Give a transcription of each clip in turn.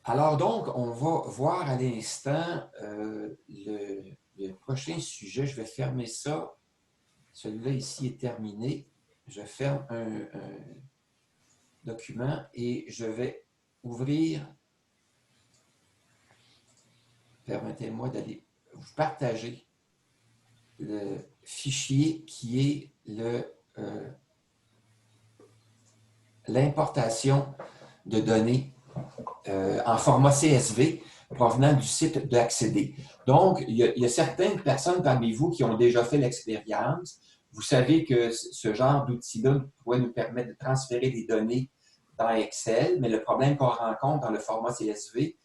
Alors donc, on va voir à l'instant le prochain sujet. Je vais fermer ça. Celui-là ici est terminé. Je ferme un document et je vais ouvrir. Permettez-moi d'aller vous partager le fichier qui est l'importation de données en format CSV provenant du site d'Accéder. Donc, il y a certaines personnes parmi vous qui ont déjà fait l'expérience. Vous savez que ce genre d'outil-là pourrait nous permettre de transférer des données dans Excel, mais le problème qu'on rencontre dans le format CSV,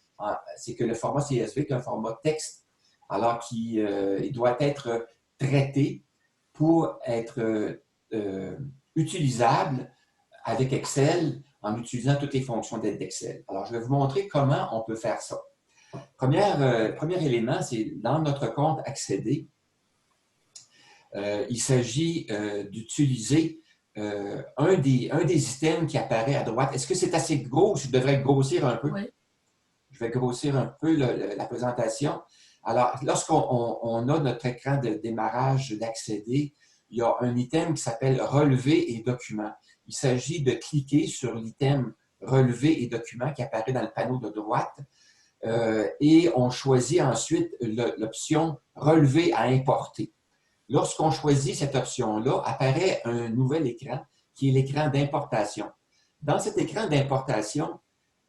c'est que le format CSV est un format texte, alors qu'il doit être traité pour être utilisable avec Excel en utilisant toutes les fonctions d'aide d'Excel. Alors, je vais vous montrer comment on peut faire ça. Premier élément, c'est dans notre compte Accéder, il s'agit d'utiliser un des items qui apparaît à droite. Est-ce que c'est assez gros ou je devrais grossir un peu? Oui. Je vais grossir un peu la présentation. Alors, lorsqu'on a notre écran de démarrage d'Accéder, il y a un item qui s'appelle Relevé et documents. Il s'agit de cliquer sur l'item Relevé et documents qui apparaît dans le panneau de droite et on choisit ensuite l'option Relevé à importer. Lorsqu'on choisit cette option-là, apparaît un nouvel écran qui est l'écran d'importation. Dans cet écran d'importation,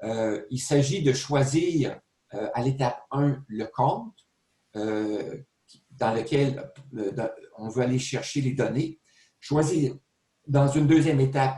il s'agit de choisir à l'étape 1 le compte dans lequel on veut aller chercher les données. Choisir dans une deuxième étape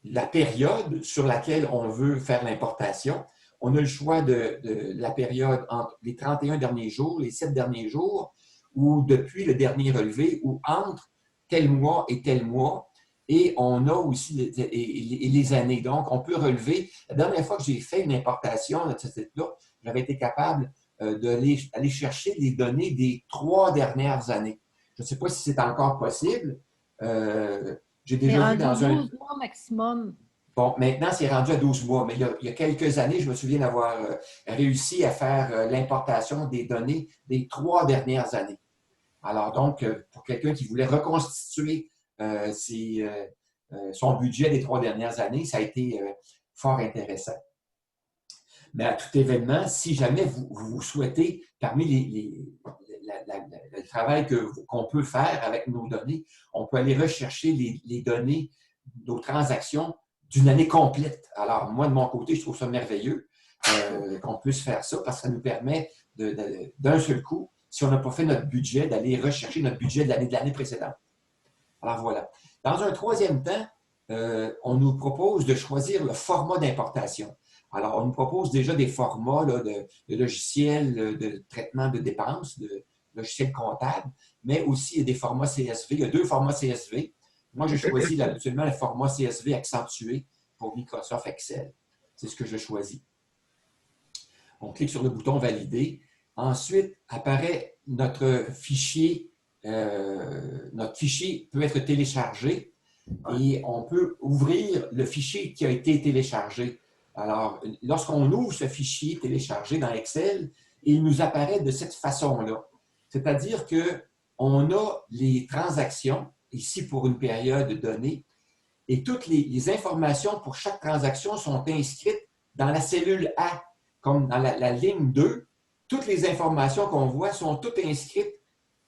la période sur laquelle on veut faire l'importation. On a le choix de la période entre les 31 derniers jours, les 7 derniers jours, ou depuis le dernier relevé, ou entre tel mois et tel mois. Et on a aussi les années. Donc, on peut relever. La dernière fois que j'ai fait une importation de ce type-là, j'avais été capable d'aller chercher les données des 3 dernières années. Je ne sais pas si c'est encore possible. J'ai C'est déjà vu rendu dans un... 12 mois maximum. Bon, maintenant, c'est rendu à 12 mois, mais il y a quelques années, je me souviens d'avoir réussi à faire l'importation des données des 3 dernières années. Alors donc, pour quelqu'un qui voulait reconstituer son budget des 3 dernières années, ça a été fort intéressant. Mais à tout événement, si jamais vous souhaitez, parmi le travail qu'on peut faire avec nos données, on peut aller rechercher les données, nos transactions d'une année complète. Alors, moi, de mon côté, je trouve ça merveilleux qu'on puisse faire ça parce que ça nous permet d'un seul coup, si on n'a pas fait notre budget, d'aller rechercher notre budget de l'année précédente. Alors voilà. Dans un troisième temps, on nous propose de choisir le format d'importation. Alors, on nous propose déjà des formats là, de logiciels de traitement de dépenses, de logiciels comptables, mais aussi des formats CSV. Il y a 2 formats CSV. Moi, j'ai choisi absolument le format CSV accentué pour Microsoft Excel. C'est ce que je choisis. On clique sur le bouton Valider. Ensuite, apparaît notre fichier. Notre fichier peut être téléchargé et on peut ouvrir le fichier qui a été téléchargé. Alors, lorsqu'on ouvre ce fichier téléchargé dans Excel, il nous apparaît de cette façon-là. C'est-à-dire qu'on a les transactions, ici pour une période donnée, et toutes les informations pour chaque transaction sont inscrites dans la cellule A, comme dans la ligne 2. Toutes les informations qu'on voit sont toutes inscrites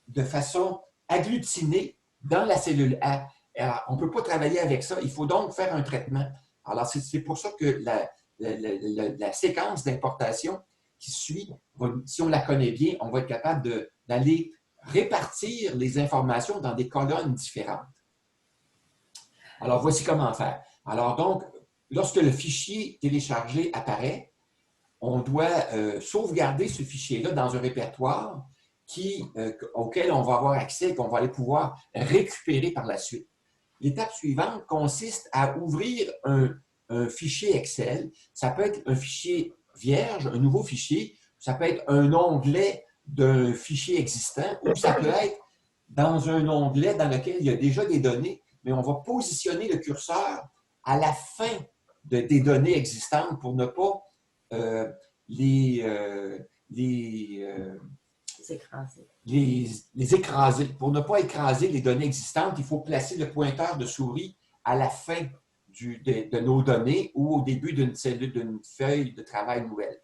de façon agglutinée dans la cellule A. Alors, on ne peut pas travailler avec ça. Il faut donc faire un traitement. Alors, c'est pour ça que la séquence d'importation qui suit, si on la connaît bien, on va être capable d'aller répartir les informations dans des colonnes différentes. Alors, voici comment faire. Alors, donc, lorsque le fichier téléchargé apparaît, on doit sauvegarder ce fichier-là dans un répertoire auquel on va avoir accès et qu'on va aller pouvoir récupérer par la suite. L'étape suivante consiste à ouvrir un fichier Excel. Ça peut être un fichier vierge, un nouveau fichier. Ça peut être un onglet d'un fichier existant ou ça peut être dans un onglet dans lequel il y a déjà des données, mais on va positionner le curseur à la fin des données existantes pour ne pas les, les, Écraser. les écraser. Pour ne pas écraser les données existantes, il faut placer le pointeur de souris à la fin de nos données ou au début d'une cellule, d'une feuille de travail nouvelle.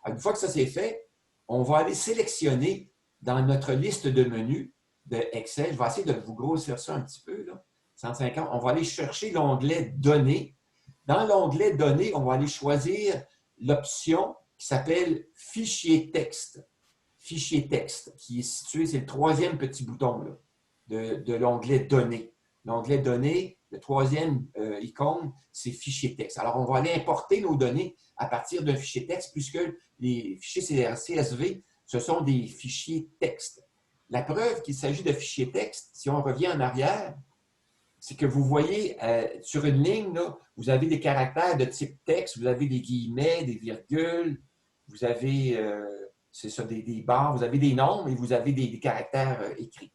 Alors, une fois que ça c'est fait, on va aller sélectionner dans notre liste de menus de Excel. Je vais essayer de vous grossir ça un petit peu, là, 150. On va aller chercher l'onglet Données. Dans l'onglet Données, on va aller choisir l'option qui s'appelle Fichier texte. Fichier texte, qui est situé, c'est le troisième petit bouton là, de l'onglet Données. L'onglet Données, le troisième icône, c'est Fichier texte. Alors, on va aller importer nos données à partir d'un fichier texte, puisque les fichiers CSV, ce sont des fichiers texte. La preuve qu'il s'agit de fichiers texte, si on revient en arrière, c'est que vous voyez sur une ligne, là, vous avez des caractères de type texte, vous avez des guillemets, des virgules, vous avez c'est ça, des barres, vous avez des nombres et vous avez des caractères écrits.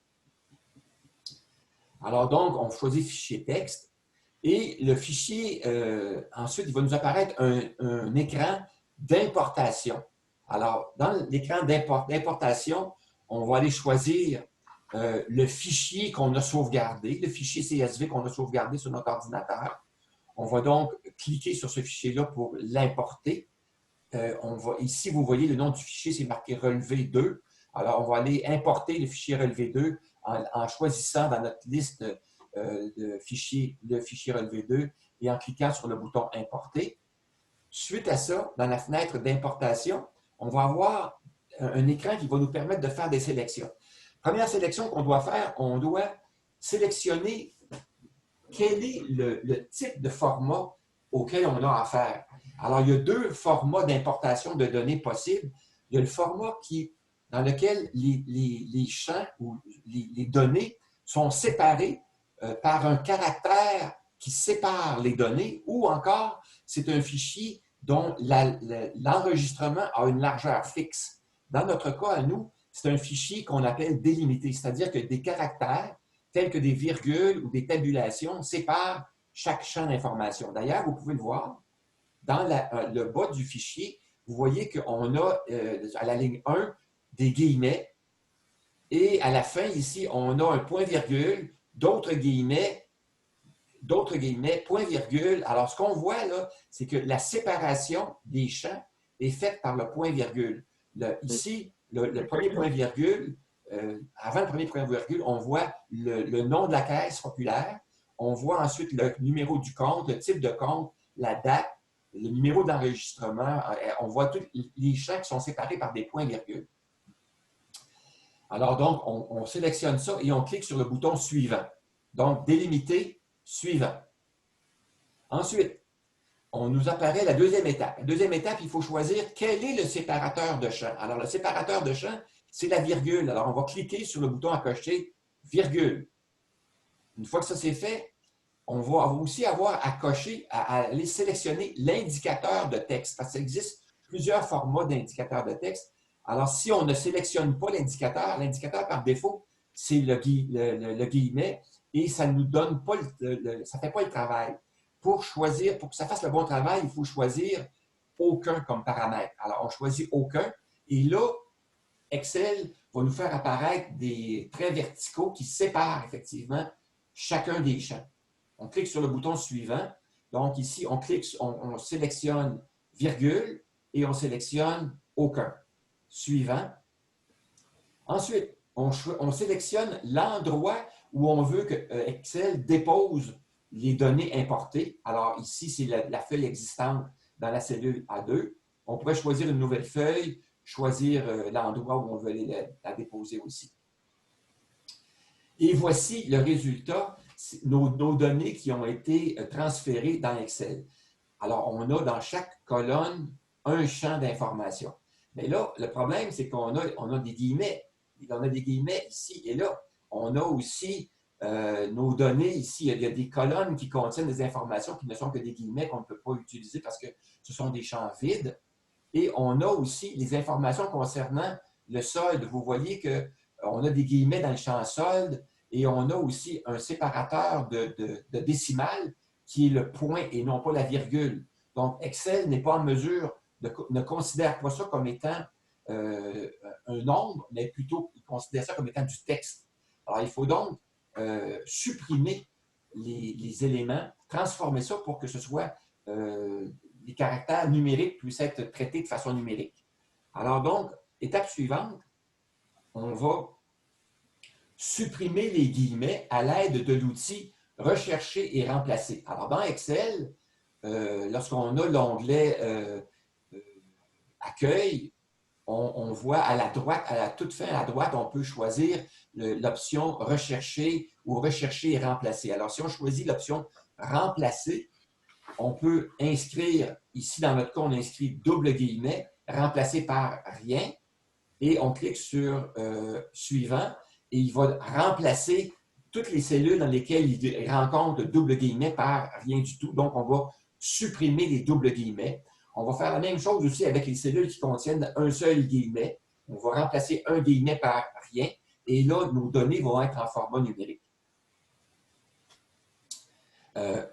Alors donc, on choisit fichier texte et le fichier, ensuite, il va nous apparaître un écran d'importation. Alors, dans l'écran d'importation, on va aller choisir le fichier qu'on a sauvegardé, le fichier CSV qu'on a sauvegardé sur notre ordinateur. On va donc cliquer sur ce fichier-là pour l'importer. Ici, vous voyez le nom du fichier, c'est marqué relevé 2. Alors, on va aller importer le fichier relevé 2 en choisissant dans notre liste de fichiers le fichier relevé 2 et en cliquant sur le bouton Importer. Suite à ça, dans la fenêtre d'importation, on va avoir un écran qui va nous permettre de faire des sélections. Première sélection qu'on doit faire, on doit sélectionner quel est le type de format auquel on a affaire. Alors, il y a deux formats d'importation de données possibles. Il y a le format dans lequel les champs ou les données sont séparés par un caractère qui sépare les données, ou encore, c'est un fichier dont l'enregistrement a une largeur fixe. Dans notre cas, à nous, c'est un fichier qu'on appelle délimité, c'est-à-dire que des caractères tels que des virgules ou des tabulations séparent chaque champ d'information. D'ailleurs, vous pouvez le voir, dans le bas du fichier, vous voyez qu'on a à la ligne 1 des guillemets et à la fin, ici, on a un point-virgule, d'autres guillemets, point-virgule. Alors, ce qu'on voit là, c'est que la séparation des champs est faite par le point-virgule. Ici, le premier point-virgule, avant le premier point-virgule, on voit le nom de la caisse populaire, on voit ensuite le numéro du compte, le type de compte, la date, le numéro d'enregistrement, on voit tous les champs qui sont séparés par des points-virgules. Alors donc, on sélectionne ça et on clique sur le bouton suivant. Donc, délimiter, suivant. Ensuite, on nous apparaît la deuxième étape. La deuxième étape, il faut choisir quel est le séparateur de champ. Alors, le séparateur de champ, c'est la virgule. Alors, on va cliquer sur le bouton à cocher virgule. Une fois que ça c'est fait, on va aussi avoir à cocher, à aller sélectionner l'indicateur de texte, parce qu'il existe plusieurs formats d'indicateurs de texte. Alors, si on ne sélectionne pas l'indicateur par défaut, c'est le guillemet et ça ne nous donne pas ça ne fait pas le travail. Pour que ça fasse le bon travail, il faut choisir aucun comme paramètre. Alors, on choisit aucun et là, Excel va nous faire apparaître des traits verticaux qui séparent effectivement chacun des champs. On clique sur le bouton suivant. Donc ici, on sélectionne virgule et on sélectionne aucun. Suivant. Ensuite, on sélectionne l'endroit où on veut que Excel dépose les données importées. Alors ici, c'est la feuille existante dans la cellule A2. On pourrait choisir une nouvelle feuille, choisir l'endroit où on veut aller la déposer aussi. Et voici le résultat, nos données qui ont été transférées dans Excel. Alors, on a dans chaque colonne un champ d'information. Mais là, le problème, c'est qu'on a des guillemets. On a des guillemets ici et là. On a aussi nos données ici. Il y a des colonnes qui contiennent des informations qui ne sont que des guillemets qu'on ne peut pas utiliser parce que ce sont des champs vides. Et on a aussi les informations concernant le solde. Vous voyez qu'on a des guillemets dans le champ solde et on a aussi un séparateur de décimales qui est le point et non pas la virgule. Donc, Excel n'est pas en mesure ne considèrent pas ça comme étant un nombre, mais plutôt ils considèrent ça comme étant du texte. Alors, il faut donc supprimer les éléments, transformer ça pour que ce soit les caractères numériques puissent être traités de façon numérique. Alors donc, étape suivante, on va supprimer les guillemets à l'aide de l'outil rechercher et remplacer. Alors dans Excel, lorsqu'on a l'onglet accueil, on voit à la droite, à la toute fin à la droite, on peut choisir l'option rechercher ou rechercher et remplacer. Alors si on choisit l'option remplacer, on peut inscrire, ici dans notre cas, on inscrit double guillemets, remplacé par rien, et on clique sur suivant, et il va remplacer toutes les cellules dans lesquelles il rencontre double guillemets par rien du tout. Donc, on va supprimer les doubles guillemets. On va faire la même chose aussi avec les cellules qui contiennent un seul guillemet. On va remplacer un guillemet par rien, et là, nos données vont être en format numérique.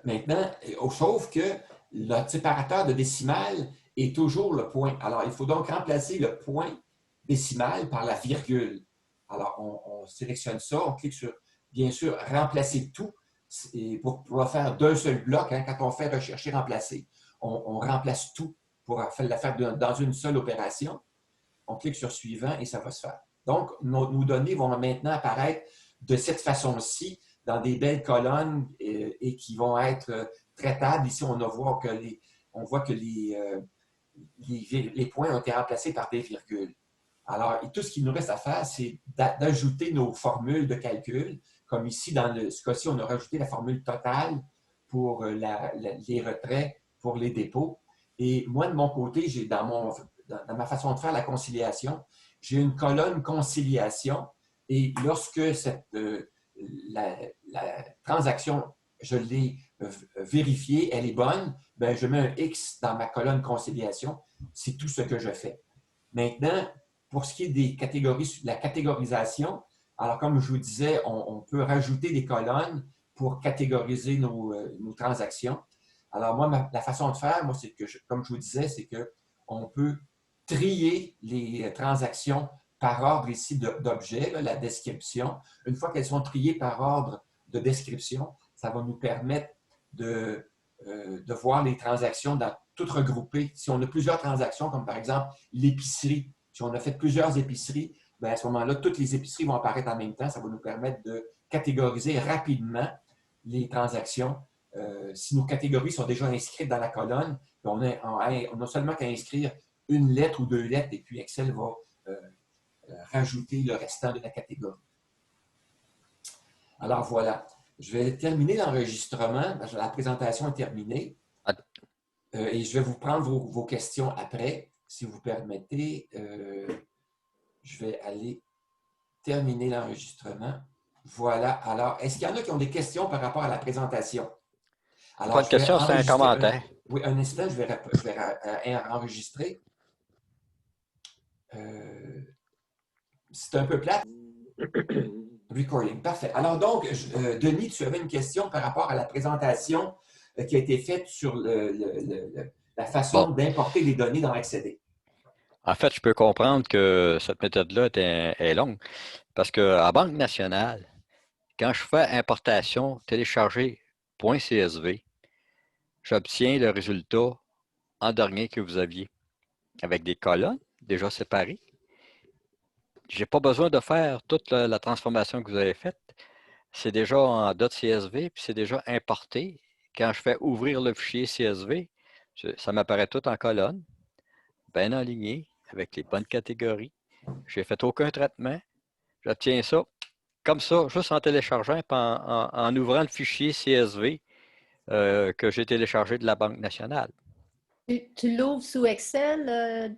Maintenant, sauf que le séparateur de décimale est toujours le point. Alors, il faut donc remplacer le point décimal par la virgule. Alors, on sélectionne ça, on clique sur, bien sûr, remplacer tout pour pouvoir faire d'un seul bloc. Hein, quand on fait rechercher, remplacer, on remplace tout pour la faire dans une seule opération. On clique sur suivant et ça va se faire. Donc, nos données vont maintenant apparaître de cette façon-ci dans des belles colonnes et qui vont être traitables. Ici, on voit que les points ont été remplacés par des virgules. Alors, tout ce qu'il nous reste à faire, c'est d'ajouter nos formules de calcul. Comme ici, dans ce cas-ci, on a rajouté la formule totale pour les retraits, pour les dépôts. Et moi, de mon côté, j'ai dans ma façon de faire la conciliation, j'ai une colonne conciliation et lorsque la transaction, je l'ai vérifiée, elle est bonne, bien, je mets un X dans ma colonne conciliation. C'est tout ce que je fais. Maintenant, pour ce qui est de la catégorisation, alors comme je vous disais, on peut rajouter des colonnes pour catégoriser nos transactions. Alors moi, la façon de faire, moi, c'est que, comme je vous disais, c'est qu'on peut trier les transactions par ordre ici d'objets, la description. Une fois qu'elles sont triées par ordre de description, ça va nous permettre de voir les transactions toutes regroupées. Si on a plusieurs transactions, comme par exemple l'épicerie, si on a fait plusieurs épiceries, bien à ce moment-là, toutes les épiceries vont apparaître en même temps. Ça va nous permettre de catégoriser rapidement les transactions. Si nos catégories sont déjà inscrites dans la colonne, on a seulement qu'à inscrire une lettre ou deux lettres et puis Excel va rajouter le restant de la catégorie. Alors voilà, je vais terminer l'enregistrement. La présentation est terminée. Et je vais vous prendre vos questions après. Si vous permettez, je vais aller terminer l'enregistrement. Voilà. Alors, est-ce qu'il y en a qui ont des questions par rapport à la présentation? Alors, pas de question, c'est un commentaire. Oui, un instant, je vais enregistrer. C'est un peu plate. Recording, parfait. Alors donc, Denis, tu avais une question par rapport à la présentation qui a été faite sur la façon d'importer les données dans XCD. En fait, je peux comprendre que cette méthode-là est longue parce qu'à Banque nationale, quand je fais importation télécharger .csv, j'obtiens le résultat en dernier que vous aviez avec des colonnes déjà séparées. Je n'ai pas besoin de faire toute la transformation que vous avez faite. C'est déjà en .csv, puis c'est déjà importé. Quand je fais ouvrir le fichier CSV, ça m'apparaît tout en colonne, bien aligné, avec les bonnes catégories. Je n'ai fait aucun traitement. J'obtiens ça comme ça, juste en téléchargeant et en ouvrant le fichier CSV que j'ai téléchargé de la Banque nationale. Tu l'ouvres sous Excel?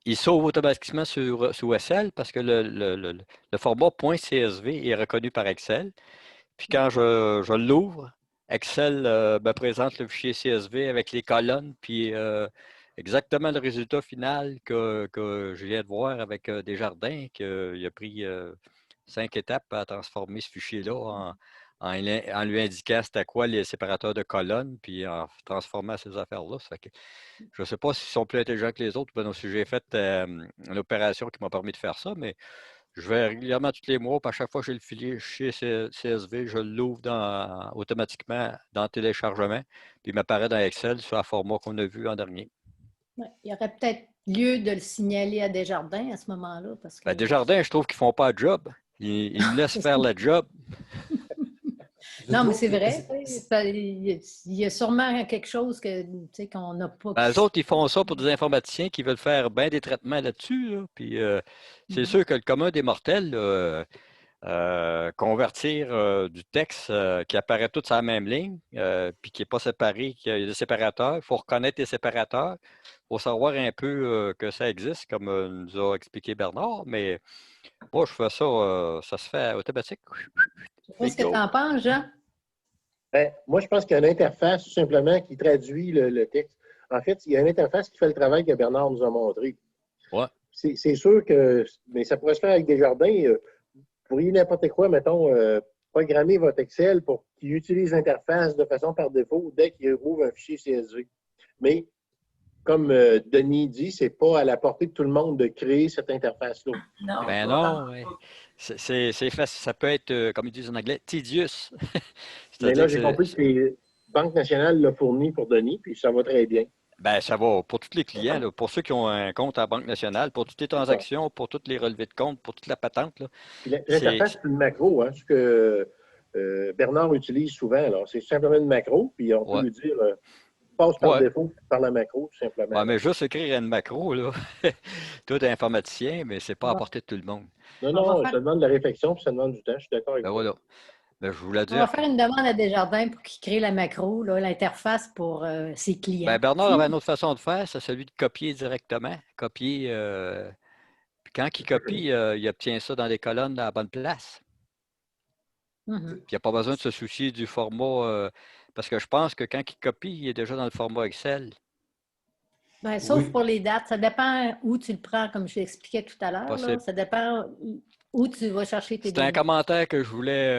Il s'ouvre automatiquement sous Excel parce que le format .csv est reconnu par Excel. Puis quand je l'ouvre, Excel me présente le fichier CSV avec les colonnes, puis exactement le résultat final que je viens de voir avec Desjardins, qu'il a pris 5 étapes à transformer ce fichier-là en lui indiquant c'était quoi les séparateurs de colonnes, puis en transformant ces affaires-là. Ça fait que je ne sais pas s'ils sont plus intelligents que les autres. Ben, si j'ai fait une opération qui m'a permis de faire ça, mais je vais régulièrement tous les mois, puis à chaque fois que j'ai le fichier CSV, je l'ouvre automatiquement dans le téléchargement, puis il m'apparaît dans Excel sur le format qu'on a vu en dernier. Ouais. Il y aurait peut-être lieu de le signaler à Desjardins à ce moment-là, parce que Ben, Desjardins, je trouve qu'ils ne font pas de job. Ils me laissent faire le job. Je non, mais trouve c'est que vrai. Il y a sûrement quelque chose que, qu'on n'a pas. Ben, eux autres, ils font ça pour des informaticiens qui veulent faire bien des traitements là-dessus. Là. Puis c'est sûr que le commun des mortels, convertir du texte qui apparaît tout sur la même ligne, puis qui n'est pas séparé, qu'il y a des séparateurs, il faut reconnaître les séparateurs, il faut savoir un peu que ça existe, comme nous a expliqué Bernard, mais moi, je fais ça, ça se fait automatique. Je sais pas ce que tu en penses, Jean. Ben, moi, je pense qu'il y a une interface tout simplement qui traduit le texte. En fait, il y a une interface qui fait le travail que Bernard nous a montré. Ouais. C'est sûr que, mais ça pourrait se faire avec Desjardins. Vous pourriez n'importe quoi, mettons, programmer votre Excel pour qu'il utilise l'interface de façon par défaut dès qu'il ouvre un fichier CSV. Mais, comme Denis dit, c'est pas à la portée de tout le monde de créer cette interface-là. Non. Ben non, ouais. C'est facile. Ça peut être, comme ils disent en anglais, tedious. Mais là, C'est-à-dire j'ai que compris que la Banque nationale l'a fourni pour Denis, puis ça va très bien. ben, ça va pour tous les clients, là, pour ceux qui ont un compte à la Banque nationale, pour toutes les transactions, pour tous les relevés de compte, pour toute la patente. Là, Puis l'interface, c'est une macro, hein, ce que Bernard utilise souvent. Alors, c'est simplement une macro, puis on peut ouais. lui dire passe par Ouais. défaut par la macro, tout simplement. Ouais, mais juste écrire une macro, là, tout est informaticien, mais c'est pas à la portée de tout le monde. Non, On va non, faire, ça demande de la réflexion, puis ça demande du temps. Je suis d'accord avec Ben toi. voilà. Ben, je voulais on va dire. faire une demande à Desjardins pour qu'il crée la macro, là, l'interface pour ses Ben, clients. Bernard avait une autre façon de faire, c'est celui de copier directement. Copier. Puis quand il copie, il obtient ça dans les colonnes à la bonne place. Mhm. Puis il n'y a pas besoin de se soucier du format. Parce que je pense que quand il copie, il est déjà dans le format Excel. Ben, sauf oui, pour les dates. Ça dépend où tu le prends, comme je l'expliquais tout à l'heure. Là. Possible. Ça dépend où tu vas chercher tes C'est un données. commentaire que je voulais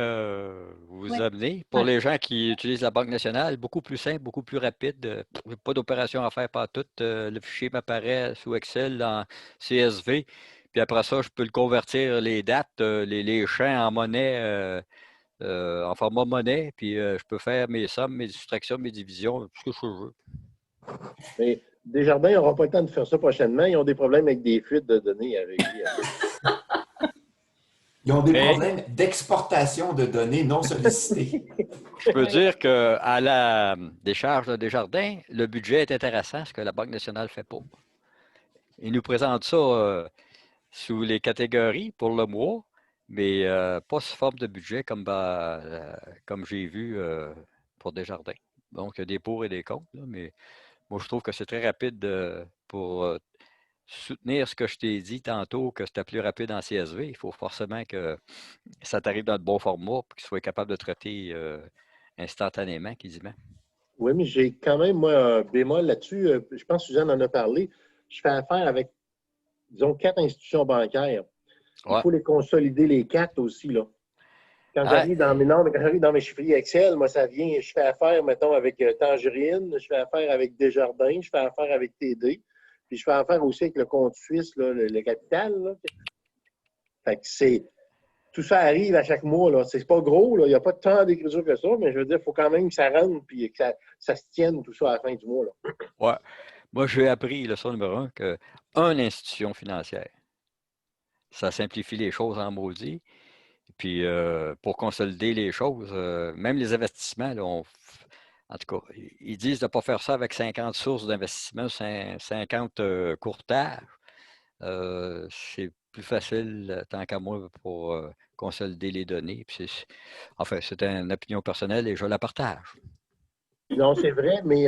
vous Oui. amener. Pour les gens qui utilisent la Banque nationale, beaucoup plus simple, beaucoup plus rapide. Pas d'opération à faire par tout. Le fichier m'apparaît sous Excel en CSV. Puis après ça, je peux le convertir les dates, les champs en monnaie, en format monnaie. Puis je peux faire mes sommes, mes soustractions, mes divisions, tout ce que je veux. Mais Desjardins n'auront pas le temps de faire ça prochainement. Ils ont des problèmes avec des fuites de données à régler. ils ont des Mais problèmes d'exportation de données non sollicitées. je peux dire qu'à la décharge de Desjardins, le budget est intéressant, ce que la Banque nationale ne fait pas. Ils nous présentent ça sous les catégories pour le mois, mais pas sous forme de budget comme j'ai vu pour Desjardins. Donc, il y a des pour et des contre, là, mais moi, je trouve que c'est très rapide pour soutenir ce que je t'ai dit tantôt, que c'était plus rapide en CSV. Il faut forcément que ça t'arrive dans le bon format pour qu'il soit capable de traiter instantanément, quasiment. Oui, mais j'ai quand même, moi, un bémol là-dessus. Je pense que Suzanne en a parlé. Je fais affaire avec, disons, 4 institutions bancaires. Il Ouais. faut les consolider, les 4 aussi, là. Quand Ah, j'arrive dans mes normes, quand j'arrive dans mes chiffriers Excel, moi, ça vient, je fais affaire, mettons, avec Tangerine, je fais affaire avec Desjardins, je fais affaire avec TD, puis je fais affaire aussi avec le compte suisse, là, le capital, là. Fait que tout ça arrive à chaque mois, là. C'est pas gros, là. Il n'y a pas tant d'écriture que ça, mais je veux dire, il faut quand même que ça rentre, puis que ça se tienne, tout ça, à la fin du mois, là. ouais. Moi, j'ai appris, leçon numéro 1, qu'une institution financière, ça simplifie les choses en maudit. Puis, pour consolider les choses, même les investissements, là, en tout cas, ils disent de ne pas faire ça avec 50 sources d'investissement, 50 courtages. C'est plus facile, tant qu'à moi, pour consolider les données. Puis enfin, c'est une opinion personnelle et je la partage. Non, c'est vrai, mais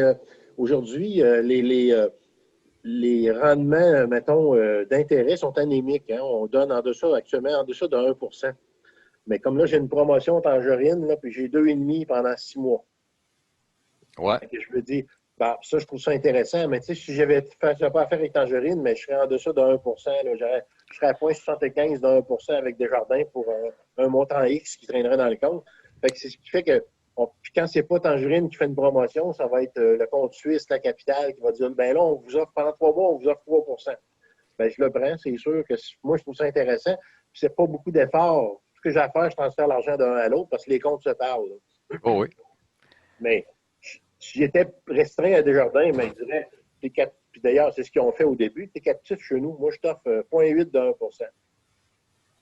aujourd'hui, les rendements, mettons, d'intérêt sont anémiques, hein. On donne actuellement en deçà de 1 %. Mais comme là, j'ai une promotion Tangerine, là, puis j'ai 2,5 pendant 6 mois. Ouais. Fait que je me dis, bah, ça, je trouve ça intéressant, mais tu sais, si j'avais pas affaire avec Tangerine, mais je serais en deçà de 1 %. Là, je serais à 0,75 de 1 % avec Desjardins pour un montant X qui traînerait dans le compte. Fait que c'est ce qui fait que puis quand c'est pas Tangerine qui fait une promotion, ça va être le compte suisse, la capitale, qui va dire ben là, on vous offre pendant 3 mois, on vous offre 3%. Ben, je le prends, c'est sûr que moi, je trouve ça intéressant. Puis c'est pas beaucoup d'efforts. Tout ce que j'ai à faire, je transfère l'argent d'un à l'autre parce que les comptes se parlent. Là. Oh oui. Mais si j'étais restreint à Desjardins, ben, je dirais, puis d'ailleurs, c'est ce qu'ils ont fait au début, tu es captif chez nous. Moi, je t'offre 0,8 de 1%.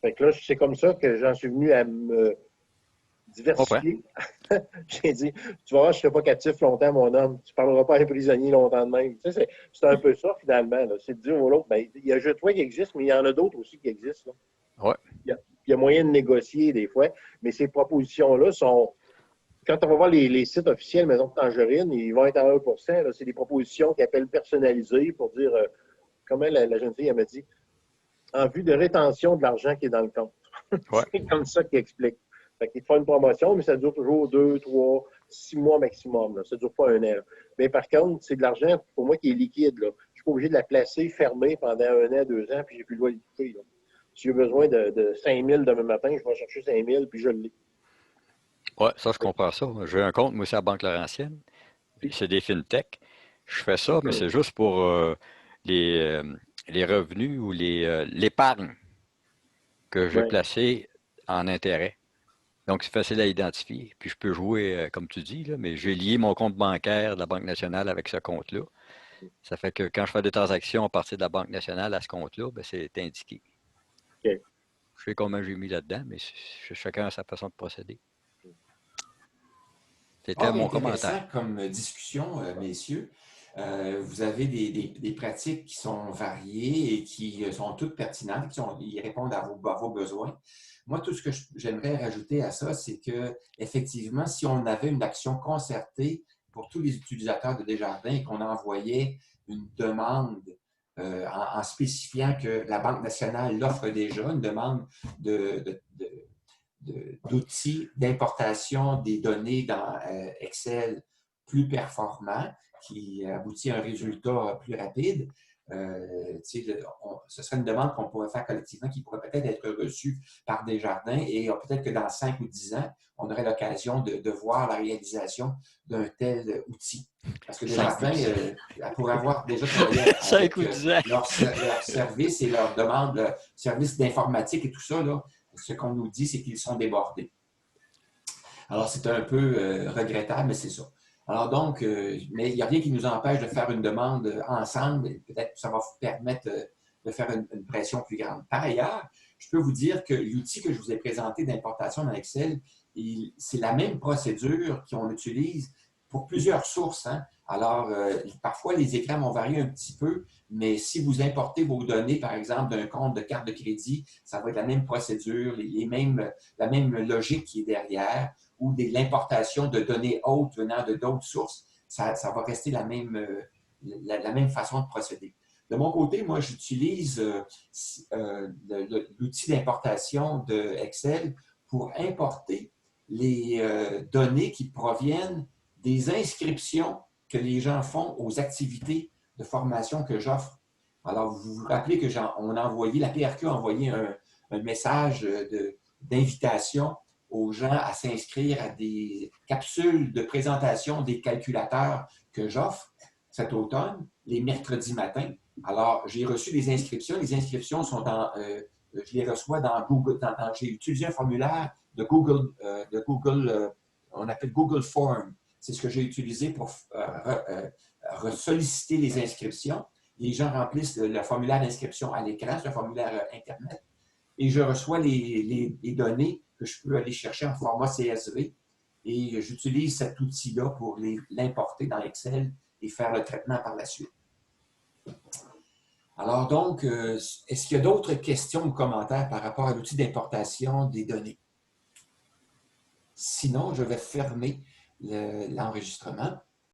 Fait que là, c'est comme ça que j'en suis venu à me diversifier. J'ai dit, tu vas voir, je ne serai pas captif longtemps, mon homme. Tu ne parleras pas à un prisonnier longtemps de même. Tu sais, c'est un peu ça, finalement. C'est de dire aux autres, ben, il y a juste toi qui existe, mais il y en a d'autres aussi qui existent. Là. Ouais. Il y a moyen de négocier des fois, mais ces propositions-là sont... Quand on va voir les sites officiels Maison de Tangerine, ils vont être à 1%. C'est des propositions qui appellent personnalisées pour dire, comment la jeune fille, elle m'a dit, en vue de rétention de l'argent qui est dans le compte. Ouais. C'est comme ça qu'il explique. Fait qu'il te font une promotion, mais ça dure toujours 2, 3, 6 mois maximum. Là. Ça ne dure pas un an. Mais par contre, c'est de l'argent, pour moi, qui est liquide. Là. Je suis pas obligé de la placer fermée pendant 1 an, 2 ans, puis j'ai plus le droit de toucher. Si j'ai besoin de 5 000 demain matin, je vais chercher 5 000, puis je l'ai. Ouais, ça, je comprends ça. J'ai un compte, moi aussi, à Banque Laurentienne. C'est des fintech. Je fais ça, mais c'est juste pour les revenus ou l'épargne que j'ai placée en intérêt. Donc, c'est facile à identifier. Puis, je peux jouer, comme tu dis, là, mais j'ai lié mon compte bancaire de la Banque nationale avec ce compte-là. Ça fait que quand je fais des transactions à partir de la Banque nationale à ce compte-là, ben, c'est indiqué. Okay. Je sais combien j'ai mis là-dedans, mais chacun a sa façon de procéder. C'était mon commentaire. Comme discussion, messieurs. Vous avez des pratiques qui sont variées et qui sont toutes pertinentes, qui répondent à vos besoins. Moi, tout ce que j'aimerais rajouter à ça, c'est que effectivement, si on avait une action concertée pour tous les utilisateurs de Desjardins et qu'on envoyait une demande en spécifiant que la Banque nationale l'offre déjà, une demande d'outils d'importation des données dans Excel plus performants, qui aboutit à un résultat plus rapide. Ce serait une demande qu'on pourrait faire collectivement qui pourrait peut-être être reçue par Desjardins et peut-être que dans 5 ou 10 ans, on aurait l'occasion de voir la réalisation d'un tel outil. Parce que Desjardins, pour avoir déjà travaillé avec leur service et leur demande, le service d'informatique et tout ça, là, ce qu'on nous dit, c'est qu'ils sont débordés. Alors, c'est un peu regrettable, mais c'est ça. Alors donc, mais il n'y a rien qui nous empêche de faire une demande ensemble. Peut-être que ça va vous permettre de faire une pression plus grande. Par ailleurs, je peux vous dire que l'outil que je vous ai présenté d'importation dans Excel, c'est la même procédure qu'on utilise pour plusieurs sources. Hein. Alors, parfois, les écrans vont varier un petit peu, mais si vous importez vos données, par exemple, d'un compte de carte de crédit, ça va être la même procédure, la même logique qui est derrière, ou de l'importation de données hautes venant de d'autres sources, ça va rester la même façon de procéder. De mon côté, moi, j'utilise l'outil d'importation de Excel pour importer les données qui proviennent des inscriptions que les gens font aux activités de formation que j'offre. Alors, vous vous rappelez que la PRQ a envoyé un message d'invitation aux gens à s'inscrire à des capsules de présentation des calculateurs que j'offre cet automne, les mercredis matins. Alors, j'ai reçu des inscriptions. Les inscriptions sont je les reçois dans Google. J'ai utilisé un formulaire de Google, on appelle Google Form. C'est ce que j'ai utilisé pour solliciter les inscriptions. Les gens remplissent le formulaire d'inscription à l'écran, c'est un formulaire Internet. Et je reçois les données que je peux aller chercher en format CSV. Et j'utilise cet outil-là pour l'importer dans Excel et faire le traitement par la suite. Alors donc, est-ce qu'il y a d'autres questions ou commentaires par rapport à l'outil d'importation des données? Sinon, je vais fermer l'enregistrement.